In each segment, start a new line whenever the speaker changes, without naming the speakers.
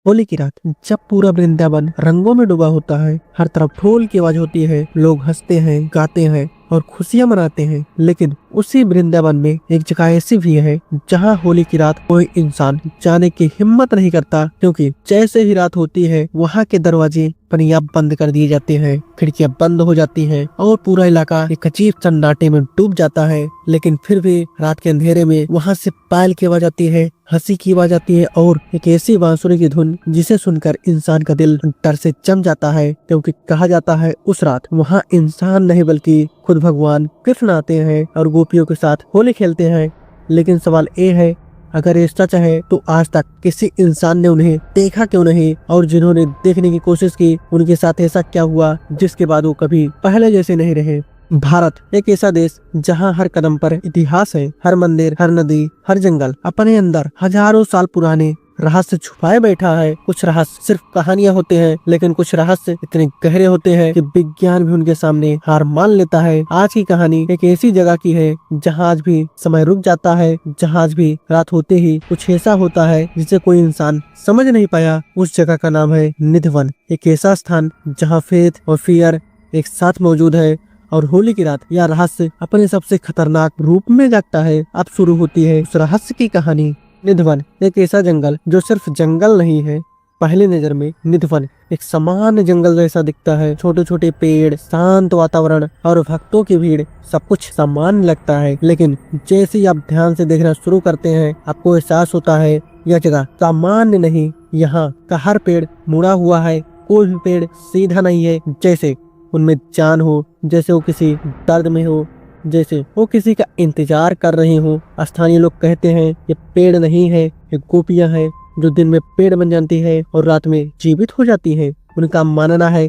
होली की रात जब पूरा वृंदावन रंगों में डूबा होता है, हर तरफ ढोल की आवाज होती है, लोग हंसते हैं, गाते हैं और खुशियां मनाते हैं। लेकिन उसी वृंदावन में एक जगह ऐसी भी है जहां होली की रात कोई इंसान जाने की हिम्मत नहीं करता, क्योंकि जैसे ही रात होती है वहां के दरवाजे अपने आप बंद कर दिए जाते हैं, खिड़कियां बंद हो जाती हैं और पूरा इलाका एक अजीब सन्नाटे में डूब जाता है। लेकिन फिर भी रात के अंधेरे में वहां से पायल की आवाज आती है, हंसी की आवाज आती है और एक ऐसी बांसुरी की धुन जिसे सुनकर इंसान का दिल डर से जम जाता है, क्योंकि कहा जाता है उस रात वहाँ इंसान नहीं बल्कि खुद भगवान कृष्ण आते हैं और गोपियों के साथ होली खेलते हैं। लेकिन सवाल ये है, अगर ये सच है तो आज तक किसी इंसान ने उन्हें देखा क्यों नहीं, और जिन्होंने देखने की कोशिश की उनके साथ ऐसा क्या हुआ जिसके बाद वो कभी पहले जैसे नहीं रहे। भारत एक ऐसा देश जहां हर कदम पर इतिहास है। हर मंदिर, हर नदी, हर जंगल अपने अंदर हजारों साल पुराने रहस्य छुपाए बैठा है। कुछ रहस्य सिर्फ कहानियां होते हैं, लेकिन कुछ रहस्य इतने गहरे होते हैं कि विज्ञान भी उनके सामने हार मान लेता है। आज की कहानी एक ऐसी जगह की है जहां आज भी समय रुक जाता है, जहां आज भी रात होते ही कुछ ऐसा होता है जिसे कोई इंसान समझ नहीं पाया। उस जगह का नाम है निधिवन, एक ऐसा स्थान जहाँ फेथ और फियर एक साथ मौजूद है और होली की रात यह रहस्य अपने सबसे खतरनाक रूप में जागता है। अब शुरू होती है उस रहस्य की कहानी। निधिवन एक ऐसा जंगल जो सिर्फ जंगल नहीं है। पहली नजर में निधिवन एक सामान्य जंगल जैसा दिखता है। छोटे छोटे पेड़, शांत वातावरण और भक्तों की भीड़, सब कुछ सामान्य लगता है। लेकिन जैसे ही आप ध्यान से देखना शुरू करते हैं, आपको एहसास होता है यह जगह सामान्य नहीं। यहाँ का हर पेड़ मुड़ा हुआ है, कोई भी पेड़ सीधा नहीं है। जैसे उनमें जान हो, जैसे वो किसी दर्द में हो, जैसे वो किसी का इंतजार कर रहे हो। स्थानीय लोग कहते हैं ये पेड़ नहीं है, ये गोपियां हैं जो दिन में पेड़ बन जाती है और रात में जीवित हो जाती है। उनका मानना है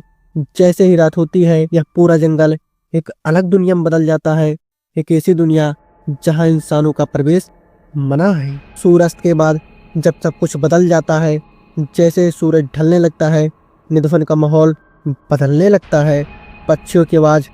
जैसे ही रात होती है यह पूरा जंगल एक अलग दुनिया में बदल जाता है, एक ऐसी दुनिया जहाँ इंसानों का प्रवेश मना है। सूर्यास्त के बाद जब सब कुछ बदल जाता है, जैसे सूरज ढलने लगता है, निधन का माहौल बदलने लगता है। पक्षियों की आवाज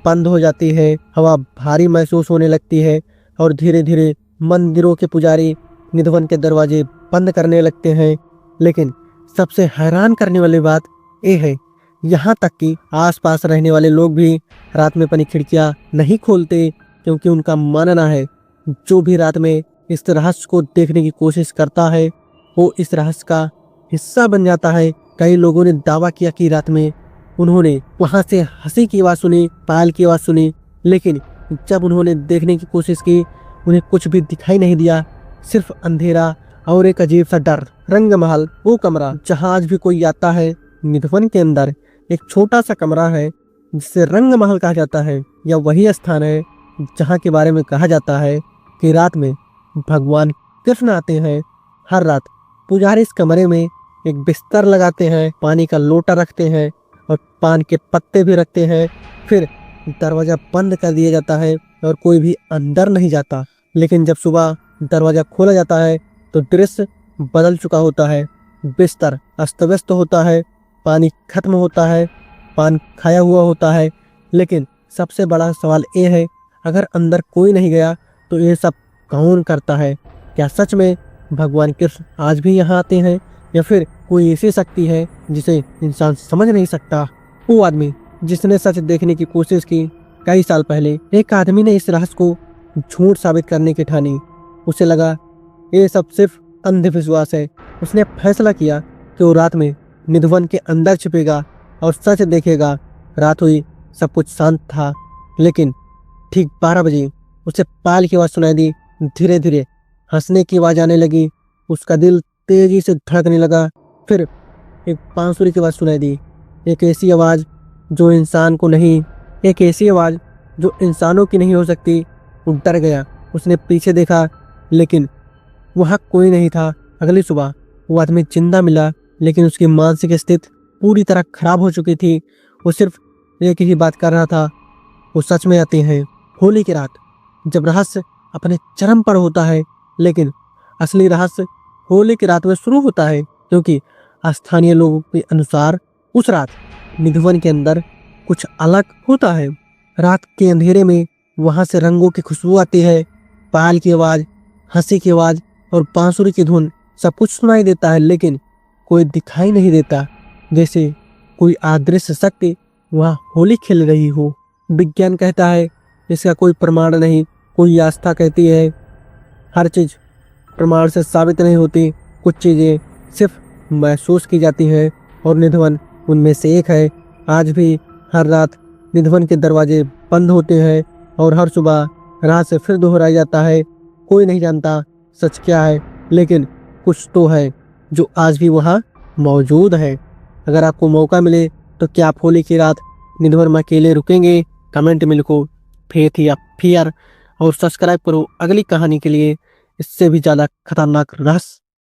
बंद हो जाती है, हवा भारी महसूस होने लगती है और धीरे धीरे मंदिरों के पुजारी निधवन के दरवाजे बंद करने लगते हैं। लेकिन सबसे हैरान करने वाली बात यह है, यहाँ तक कि आसपास रहने वाले लोग भी रात में अपनी खिड़कियाँ नहीं खोलते, क्योंकि उनका मानना है जो भी रात में इस रहस्य को देखने की कोशिश करता है वो इस रहस्य का हिस्सा बन जाता है। कई लोगों ने दावा किया कि रात में उन्होंने वहां से हंसी की आवाज सुनी, पायल की आवाज सुनी, लेकिन जब उन्होंने देखने की कोशिश की उन्हें कुछ भी दिखाई नहीं दिया, सिर्फ अंधेरा और एक अजीब सा डर। रंगमहल वो कमरा जहां आज भी कोई आता है, निधवन के अंदर एक छोटा सा कमरा है जिसे रंगमहल कहा जाता है। यह वही स्थान है जहाँ के बारे में कहा जाता है कि रात में भगवान कृष्ण आते हैं। हर रात पुजारी इस कमरे में एक बिस्तर लगाते हैं, पानी का लोटा रखते हैं और पान के पत्ते भी रखते हैं। फिर दरवाजा बंद कर दिया जाता है और कोई भी अंदर नहीं जाता। लेकिन जब सुबह दरवाजा खोला जाता है तो दृश्य बदल चुका होता है। बिस्तर अस्त व्यस्त होता है, पानी खत्म होता है, पान खाया हुआ होता है। लेकिन सबसे बड़ा सवाल ये है, अगर अंदर कोई नहीं गया तो ये सब कौन करता है? क्या सच में भगवान कृष्ण आज भी यहाँ आते हैं, या फिर कोई ऐसी शक्ति है जिसे इंसान समझ नहीं सकता? वो आदमी जिसने सच देखने की कोशिश की, कई साल पहले एक आदमी ने इस रहस्य को झूठ साबित करने की ठानी। उसे लगा ये सब सिर्फ अंधविश्वास है। उसने फैसला किया कि वो रात में निधवन के अंदर छिपेगा और सच देखेगा। रात हुई, सब कुछ शांत था, लेकिन ठीक 12 बजे उसे पायल की आवाज सुनाई दी। धीरे धीरे हंसने की आवाज आने लगी, उसका दिल तेजी से धड़कने लगा। फिर एक बांसुरी की आवाज सुनाई दी, एक ऐसी आवाज जो इंसान को नहीं, एक ऐसी आवाज जो इंसानों की नहीं हो सकती। वो डर गया, उसने पीछे देखा, लेकिन वहाँ कोई नहीं था। अगली सुबह वो आदमी जिंदा मिला, लेकिन उसकी मानसिक स्थिति पूरी तरह खराब हो चुकी थी। वो सिर्फ एक ही बात कर रहा था, वो सच में आते हैं। होली की रात जब रहस्य अपने चरम पर होता है, लेकिन असली रहस्य होली की रात में शुरू होता है, क्योंकि स्थानीय लोगों के अनुसार उस रात निधवन के अंदर कुछ अलग होता है। रात के अंधेरे में वहां से रंगों की खुशबू आती है, पायल की आवाज, हंसी की आवाज और बांसुरी की धुन, सब कुछ सुनाई देता है, लेकिन कोई दिखाई नहीं देता, जैसे कोई अदृश्य शक्ति वहाँ होली खेल रही हो। विज्ञान कहता है इसका कोई प्रमाण नहीं, कोई आस्था कहती है हर चीज प्रमाण से साबित नहीं होती। कुछ चीजें सिर्फ महसूस की जाती हैं और निधिवन उनमें से एक है। आज भी हर रात निधिवन के दरवाजे बंद होते हैं और हर सुबह रात से फिर दोहराया जाता है। कोई नहीं जानता सच क्या है, लेकिन कुछ तो है जो आज भी वहाँ मौजूद है। अगर आपको मौका मिले तो क्या आप होली की रात निधिवन में अकेले रुकेंगे? कमेंट में लिखो फेथ या फियर, और सब्सक्राइब करो अगली कहानी के लिए इससे भी ज़्यादा खतरनाक रहस्य।